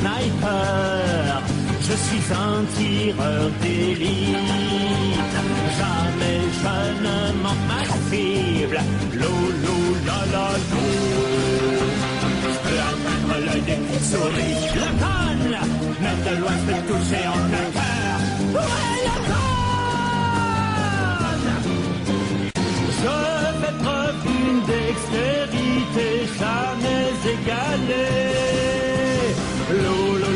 sniper, je suis un tireur d'élite. Jamais je ne manque ma cible. Loulou, la la lou. Je peux atteindre l'œil des petites souris. Le con, même de loin, je peux toucher en plein cœur. Où est le con? Je fais preuve d'une dextérité jamais égalée. Loulou,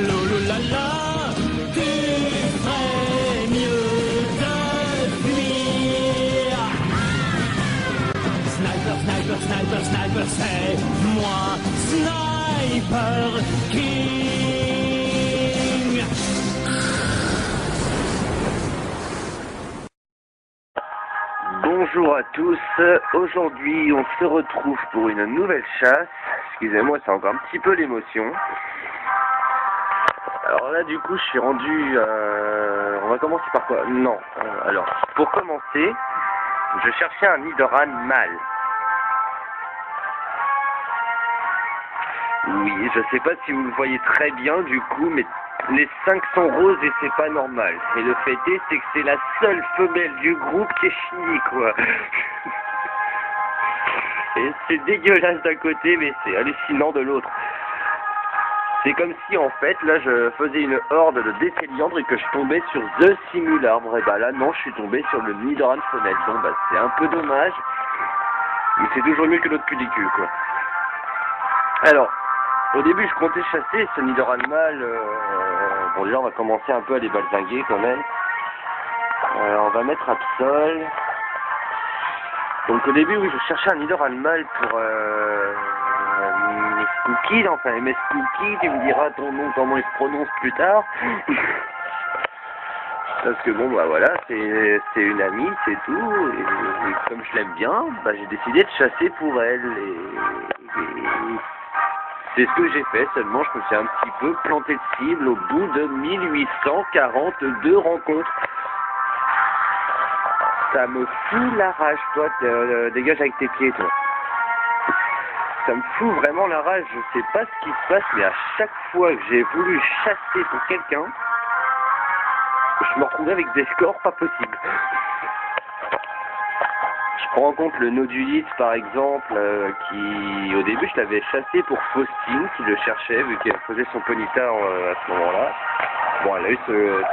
loulou, la la, tu ferais mieux de fuir. Sniper, sniper, sniper, sniper, c'est moi, Sniper King. Bonjour à tous, aujourd'hui on se retrouve pour une nouvelle chasse. Excusez-moi, c'est encore un petit peu l'émotion. Alors là du coup je suis rendu, on va commencer par quoi? Non, alors pour commencer, je cherchais un nid de rane mâle. Oui, je sais pas si vous le voyez très bien du coup, mais les 5 sont roses et c'est pas normal. Et le fait est, c'est que c'est la seule femelle du groupe qui est chinie, quoi. Et c'est dégueulasse d'un côté, mais c'est hallucinant de l'autre. C'est comme si, en fait, là, je faisais une horde de décéliandres et que je tombais sur The Simularbre. Et bah là, non, je suis tombé sur le nid de rane femelle. Bon, bah, c'est un peu dommage, mais c'est toujours mieux que l'autre pudicule, quoi. Alors, au début, je comptais chasser ce nid de rane mâle. Bon, déjà, on va commencer un peu à les balzinguer quand même. On va mettre Absol. Donc, au début, oui, je cherchais un nid de rane mâle pour mes Spooky. Enfin, mes Spooky, tu me diras ton nom, comment il se prononce plus tard. Parce que bon, bah voilà, c'est une amie, c'est tout. Et comme je l'aime bien, bah, j'ai décidé de chasser pour elle. Et c'est ce que j'ai fait, seulement je me suis un petit peu planté de cible au bout de 1842 rencontres. Ça me fout la rage, toi, dégage avec tes pieds, toi. Ça me fout vraiment la rage, je sais pas ce qui se passe, mais à chaque fois que j'ai voulu chasser pour quelqu'un, je me retrouvais avec des scores pas possibles. Je prends en compte le nodulite par exemple, qui au début je l'avais chassé pour Faustine qui le cherchait vu qu'elle faisait son ponytail à ce moment-là. Bon, elle a eu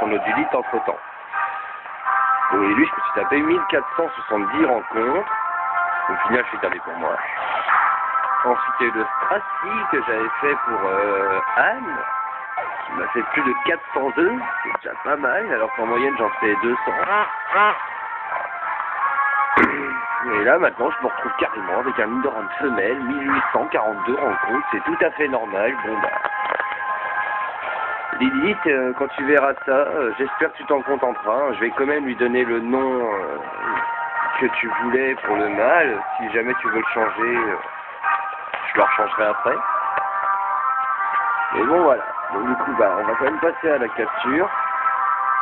son nodulite entre temps. Bon, et lui je me suis tapé 1470 rencontres. Au final je suis tapé pour moi. Ensuite il y a eu le Strassi que j'avais fait pour Anne, qui m'a fait plus de 400 œufs, c'est déjà pas mal, alors qu'en moyenne j'en fais 200. Et là maintenant je me retrouve carrément avec un nid de rane femelle, 1842 rencontres, c'est tout à fait normal. Bon bah Lilith, quand tu verras ça, j'espère que tu t'en contenteras. Je vais quand même lui donner le nom que tu voulais pour le mâle. Si jamais tu veux le changer, je le rechangerai après. Mais bon voilà, donc du coup bah on va quand même passer à la capture.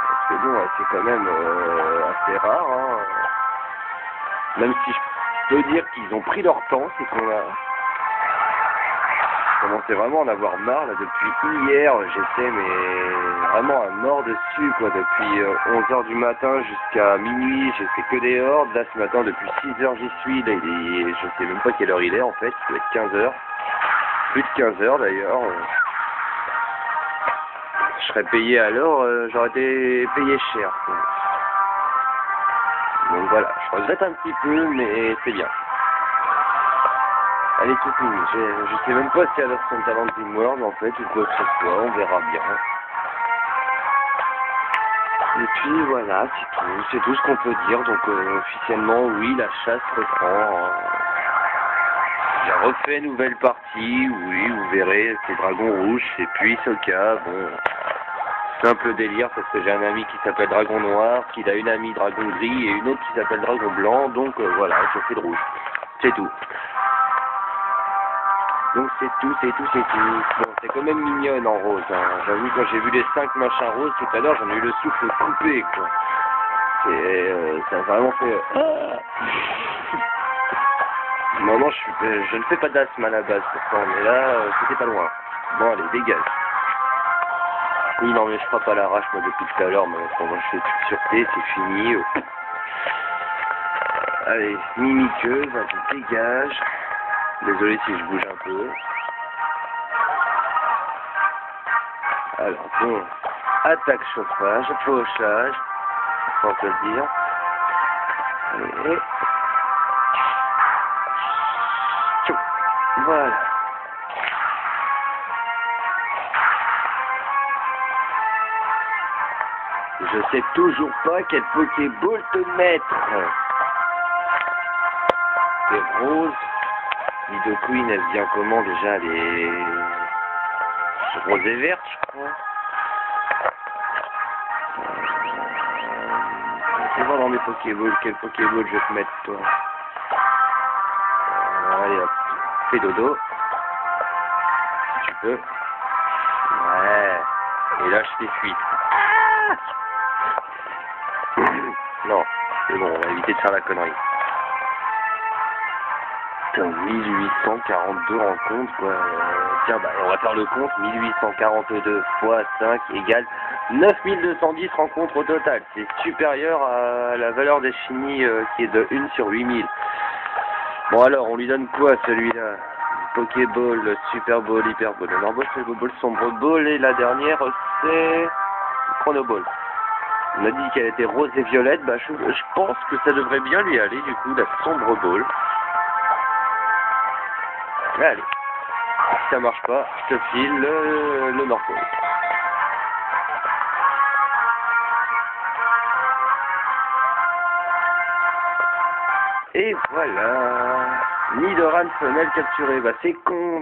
Parce que bon c'est quand même assez rare, hein. Même si je peux dire qu'ils ont pris leur temps, c'est qu'on a commencé vraiment à en avoir marre là depuis hier. J'étais mais vraiment à mort dessus quoi, depuis 11h du matin jusqu'à minuit, j'ai fait que des hordes. Là ce matin depuis 6h j'y suis, là je sais même pas quelle heure il est en fait, il doit être 15h, plus de 15h d'ailleurs. Je serais payé à l'heure, j'aurais été payé cher quoi. Donc voilà, je regrette un petit peu, mais c'est bien. Elle est toute nulle. Je sais même pas si elle a son talent de Dreamworld en fait, ou quoi que ce soit, on verra bien. Et puis voilà, c'est tout ce qu'on peut dire. Donc officiellement, oui, la chasse reprend. J'ai refait une nouvelle partie, oui, vous verrez, c'est Dragon Rouge, c'est puis Soka, bon... Simple délire parce que j'ai un ami qui s'appelle Dragon Noir, qu'il a une amie Dragon Gris et une autre qui s'appelle Dragon Blanc, donc voilà, je fais de rouge. C'est tout. Donc c'est tout. Bon, c'est quand même mignonne en rose, hein. J'avoue, quand j'ai vu les 5 machins roses tout à l'heure, j'en ai eu le souffle coupé, quoi. Ça a vraiment fait... Non, je ne fais pas d'asthme à la base pourtant, mais là, c'était pas loin. Bon, allez, dégage. Oui, non, mais je frappe à l'arrache, moi, depuis tout à l'heure, mais quand je fais toute sûreté, c'est fini. Allez, mimiqueuse, vas-y, dégage. Désolé si je bouge un peu. Alors, bon, attaque chauffage, fauchage, on peut le dire. Allez. Tchou. Voilà. Je sais toujours pas quel Pokéball te mettre. C'est rose. Nidoqueen, elle vient comment déjà? Elle est rose et verte, je crois. C'est voir dans mes Pokéballs, quel Pokéball je vais te mettre, toi? Allez hop, fais dodo. Si tu peux. Ouais. Et là, je fais fuite. Non, c'est bon, on va éviter de faire la connerie. Putain, 1842 rencontres, quoi. Tiens, bah, on va faire le compte. 1842 fois 5 égale 9210 rencontres au total. C'est supérieur à la valeur des chimies qui est de 1 sur 8000. Bon, alors, on lui donne quoi, celui-là? Pokéball, Super Ball, Hyper Ball. Alors, moi, je fais le Ball, Sombre Ball, et la dernière, c'est Chrono Ball. On m'a dit qu'elle était rose et violette, bah je pense que ça devrait bien lui aller, du coup, la Sombre Ball. Allez, si ça marche pas, je te file le Nord Ball. Et voilà, Nidoran femelle capturée. Bah c'est con,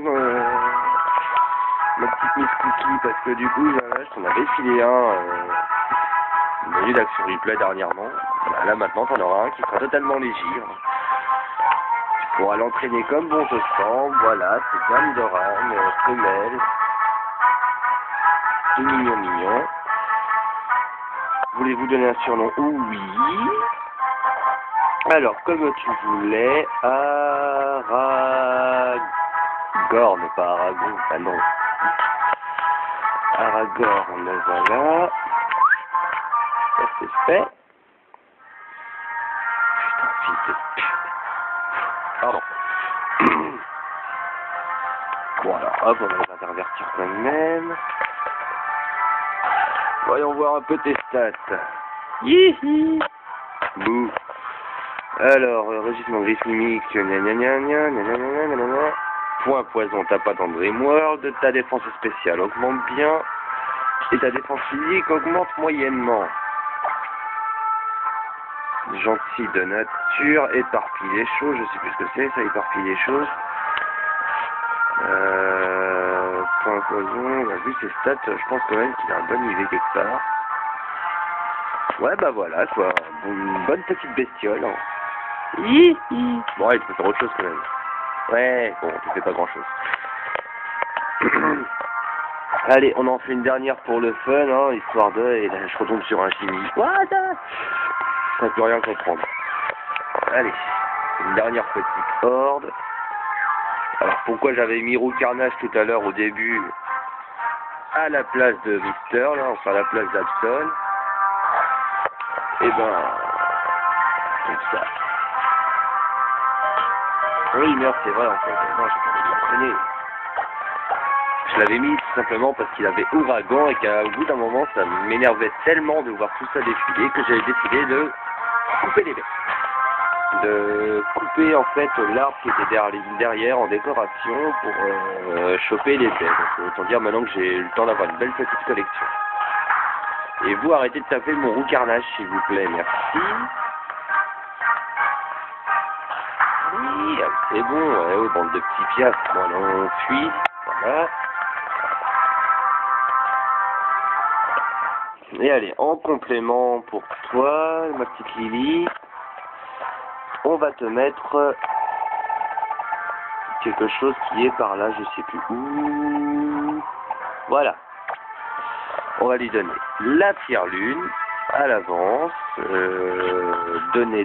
ma petite Miss Cookie, parce que du coup, voilà, je t'en avais filé un. Menu d'action replay dernièrement. Bah, là maintenant t'en auras un qui sera totalement léger. Tu pourras l'entraîner comme bon te semble. Voilà, c'est bien Nidoran, femelle. Tout mignon mignon. Voulez-vous donner un surnom? Oui. Alors, comme tu voulais, Aragorn, pas Aragon, ah non. Aragorn, voilà. Ça c'est fait. Putain, fils de pute. Pardon. Bon alors, hop, on va les intervertir quand même. Voyons voir un peu tes stats. Yihi. Bouh. Alors, régissement griffe mimique, point poison, t'as pas dans Dream World, ta défense spéciale augmente bien, et ta défense physique augmente moyennement. Gentil de nature, éparpille les choses, je sais plus ce que c'est, ça éparpille les choses. Point poison, on a vu ses stats, je pense quand même qu'il a un bon IV quelque part. Ouais, bah voilà, quoi, une bonne petite bestiole. Hein. Bon, il peut faire autre chose quand même. Ouais, bon, tu fais pas grand chose. Allez, on en fait une dernière pour le fun, hein, histoire de... Et là, je retombe sur un chimie. What? Ça peut rien comprendre. Allez, une dernière petite horde. Alors, pourquoi j'avais mis Roucarnage tout à l'heure au début à la place de Mister, là, enfin à la place d'Abson? Et ben, comme ça. Oui, merde, c'est vrai, en fait. Non, j'ai pas envie de l'entraîner. Je l'avais mis tout simplement parce qu'il avait Ouragan et qu'au bout d'un moment, ça m'énervait tellement de voir tout ça défiler que j'avais décidé de couper les bêtes. De couper, en fait, l'arbre qui était derrière en décoration pour choper les bêtes. Donc, autant dire maintenant que j'ai eu le temps d'avoir une belle petite collection. Et vous, arrêtez de taper mon Roucarnage, s'il vous plaît. Merci. Oui, c'est bon, ouais, bande de petits piastres. Bon, on fuit. Voilà. Et allez, en complément pour toi, ma petite Lily, on va te mettre quelque chose qui est par là, je sais plus où. Voilà. On va lui donner la pierre lune à l'avance. Donner.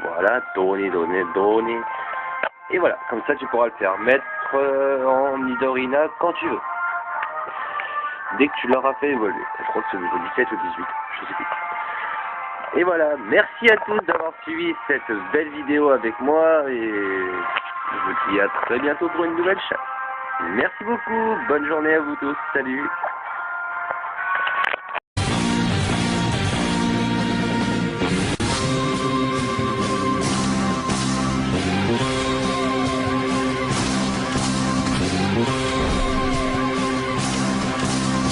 Voilà, donner. Et voilà, comme ça tu pourras le faire mettre être en Nidorina quand tu veux. Dès que tu l'auras fait évoluer. Je crois que c'est au niveau 17 ou 18, je sais plus. Et voilà, merci à tous d'avoir suivi cette belle vidéo avec moi et je vous dis à très bientôt pour une nouvelle chasse. Merci beaucoup, bonne journée à vous tous, salut.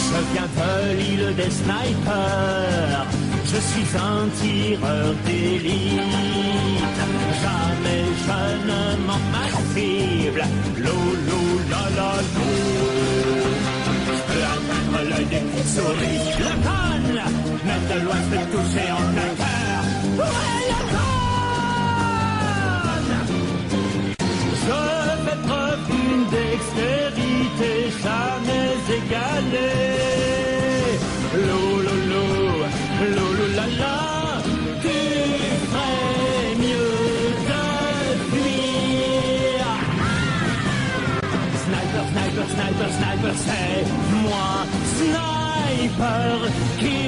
Je viens de l'île des snipers, je suis un tireur d'élite. Jamais je ne manque ma cible, lolo la la lo. Je peux atteindre l'œil des petites souris, la conne, même de loin je peux toucher en plein cœur. Ouais, la conne! Je fais preuve d'une dextérité jamais égalée. Lolo, lolo la la, tu ferais mieux de fuir. Sniper, sniper, sniper, sniper, c'est moi, sniper, qui